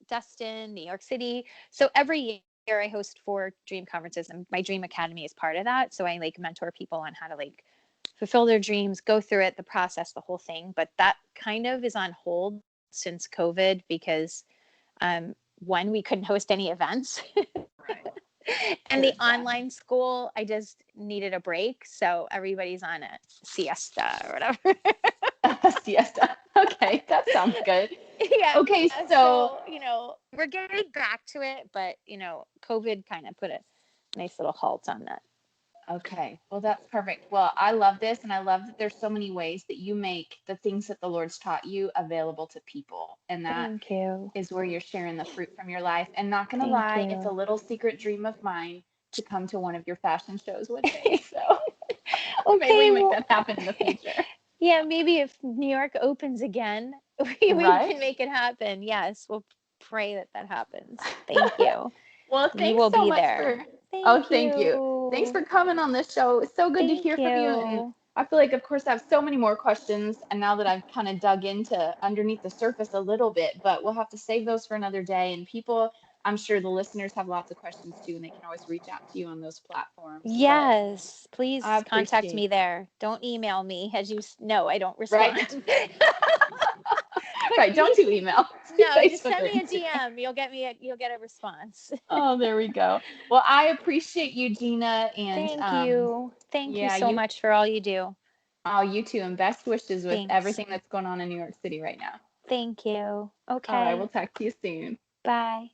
Destin, New York City. So every year I host 4 dream conferences, and my Dream Academy is part of that. So I like mentor people on how to like fulfill their dreams, go through it, the process, the whole thing. But that kind of is on hold since COVID because um, one, we couldn't host any events. Right. And the There's that. online school, I just needed a break. So everybody's on a siesta or whatever. Siesta. Okay, that sounds good. Yeah. Okay, so So, we're getting back to it, but, COVID kind of put a nice little halt on that. okay, well, that's perfect. Well, I love this, and I love that there's so many ways that you make the things that the Lord's taught you available to people. And that Thank you. is where you're sharing the fruit from your life. And not gonna Thank lie, it's a you. little secret dream of mine to come to one of your fashion shows one day. So maybe we Okay. can make Well, that happen in the future. yeah, maybe if New York opens again, we Right? can make it happen. Yes, we'll pray that that happens. Thank you. Well, We thanks will so be much there. for, oh, Thank thank you. Thanks you. for coming on this show. It's so good to Thank hear from you. And you. I feel like, of course, I have so many more questions. And now that I've kind of dug into underneath the surface a little bit, but we'll have to save those for another day. And people, I'm sure the listeners have lots of questions too, and they can always reach out to you on those platforms. But Yes, please I contact appreciate me there. Don't email me, as you know, I don't right. respond. Right. Don't do email. Do No, just Facebook send or me a Instagram. DM. You'll get a response. Oh, there we go. Well, I appreciate you, Gina, and Thank you. Thank you yeah, so you much for all you do. oh, you too, and best wishes with Thanks. everything that's going on in New York City right now. Thank you. All right, Okay. we'll talk to you soon. Bye.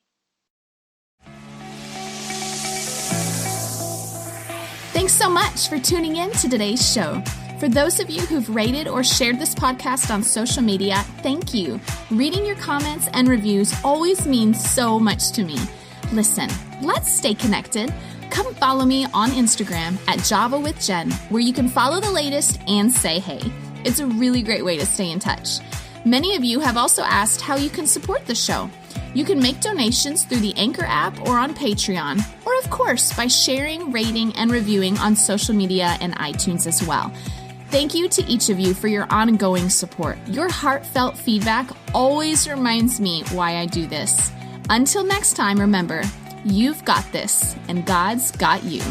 Thanks so much for tuning in to today's show. For those of you who've rated or shared this podcast on social media, thank you. Reading your comments and reviews always means so much to me. Listen, let's stay connected. Come follow me on Instagram at Java with Jen, where you can follow the latest and say hey. It's a really great way to stay in touch. Many of you have also asked how you can support the show. You can make donations through the Anchor app or on Patreon, or of course by sharing, rating, and reviewing on social media and iTunes as well. Thank you to each of you for your ongoing support. Your heartfelt feedback always reminds me why I do this. Until next time, remember, you've got this, and God's got you.